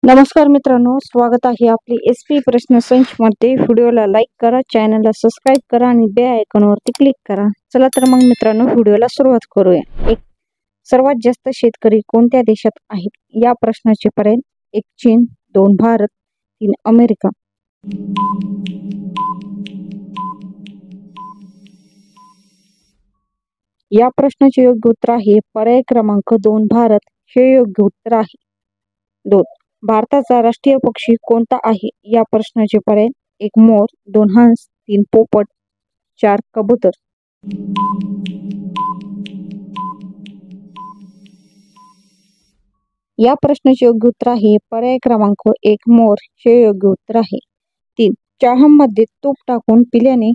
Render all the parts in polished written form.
नमस्कार मित्रांनो, स्वागत आहे आपली SP प्रश्न संच मध्ये। व्हिडिओला लाईक करा, चॅनलला सबस्क्राईब करा आणि बेल आयकॉनवरती क्लिक करा। चला तर मग मित्रांनो, व्हिडिओला सुरुवात करूया। सर्वात जास्त शेतकरी कोणत्या देशात आहेत? या प्रश्नाचे पर्याय: 1 चीन, 2 भारत, 3 अमेरिका। या प्रश्नाचे योग्य उत्तर आहे पर्याय क्रमांक 2 भारत हे योग्य उत्तर आहे। 2 भारताचा राष्ट्रीय पक्षी कोणता आहे? या प्रश्नाचे पर्याय: 1 मोर, 2 हंस, 3 पोपट, 4 कबूतर। या प्रश्नाचे योग्य उत्तर आहे पर्याय क्रमांक 1 मोर हे योग्य उत्तर आहे। 3 चहामध्ये तूप टाकून पिल्याने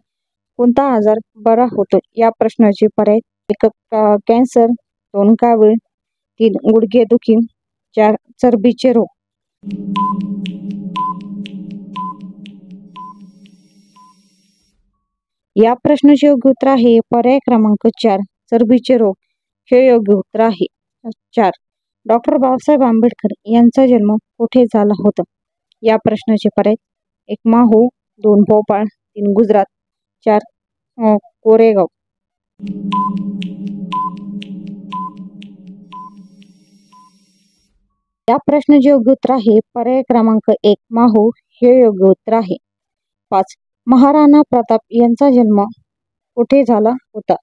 कोणता आजार बरा होतो? या प्रश्नाचे पर्याय: 1 कॅन्सर, 2 कावीळ, 3 गुडघेदुखी, 4 चरबीचे रोग। या प्रश्नाचे योग्य उत्तर आहे पर्याय क्रमांक 4 चरबीचे रोग हे योग्य उत्तर आहे। 4 डॉक्टर बाबासाहेब आंबेडकर यांचा जन्म कुठे झाला होता? या प्रश्नाचे पर्याय: 1 माहू, 2 भोपाळ, 3 गुजरात, 4 कोरेगाव। या प्रश्नाचे योग्य उत्तर आहे पर्याय क्रमांक 1 माहू हे योग्य उत्तर आहे। 5 महाराणा प्रताप यांचा जन्म कुठे झाला होता?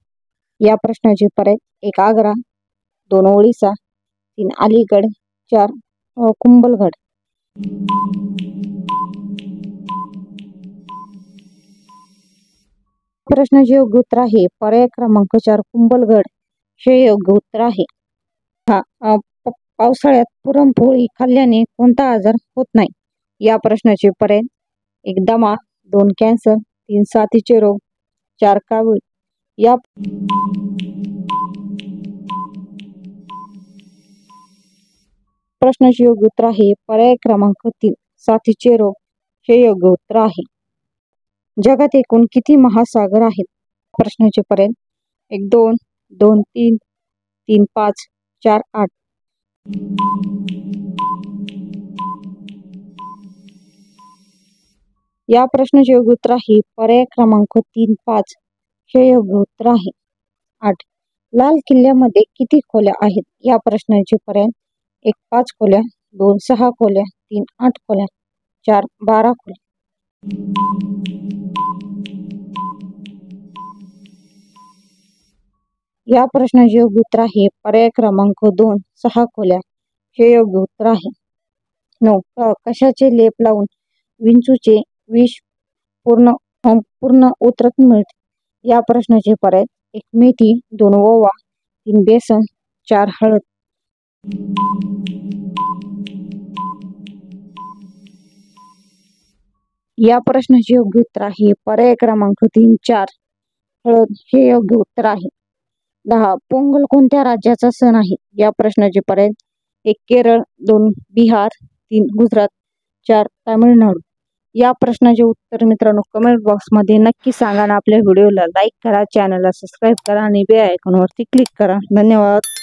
या प्रश्नाचे पर्याय: 1 आग्रा, 2 ओडिसा, 3 अलीगड, 4 कुंभलगड। प्रश्नाचे योग्य उत्तर आहे पर्याय क्रमांक 4 कुंभलगड हे योग्य उत्तर आहे। पावसाळ्यात पुरणपोळी खाल्ल्याने कोणता आजार होत नाही? या प्रश्नाचे पर्याय: 1 दमा, 2 कॅन्सर, 3 साथीचे रोग, 4 कावीळ। या प्रश्नाचे योग्य उत्तर आहे पर्याय क्रमांक 3 साथीचे रोग हे योग्य उत्तर आहे। जगात एकूण किती महासागर आहेत? प्रश्नाचे पर्याय: 1 2, 2 3, 3 5, 4 8। या प्रश्नाचे योग्य उत्तर आहे पर्याय क्रमांक 3 5 हे योग्य उत्तर आहे। 8 लाल किल्ल्यामध्ये किती खोल्या आहेत? या प्रश्नाचे पर्याय: 1 5 खोल्या, 2 6 खोल्या, 3 8 खोल्या, 4 12 खोल्या। या प्रश्नाचे योग्य उत्तर आहे पर्याय क्रमांक 2 6 खोल्या हे योग्य उत्तर आहे। 9 कशाचे लेप लावून विंचूचे विष पूर्ण उतरत मिळते? या प्रश्नाचे पर्याय: 1 मेथी, 2 ओवा, 3 बेसन, 4 हळद। या प्रश्नाचे योग्य उत्तर आहे पर्याय क्रमांक 3 4 हळद हे योग्य उत्तर आहे। 10 पोंगल कोणत्या राज्याचा सण आहे? या प्रश्नाचे पर्याय: 1 केरळ, 2 बिहार, 3 गुजरात, 4 तामिळनाडू। या प्रश्नाचे उत्तर मित्रांनो कमेंट बॉक्समध्ये नक्की सांगा आणि आपल्या व्हिडिओला लाईक करा, चॅनलला सबस्क्राईब करा आणि बेल आयकॉनवरती क्लिक करा। धन्यवाद।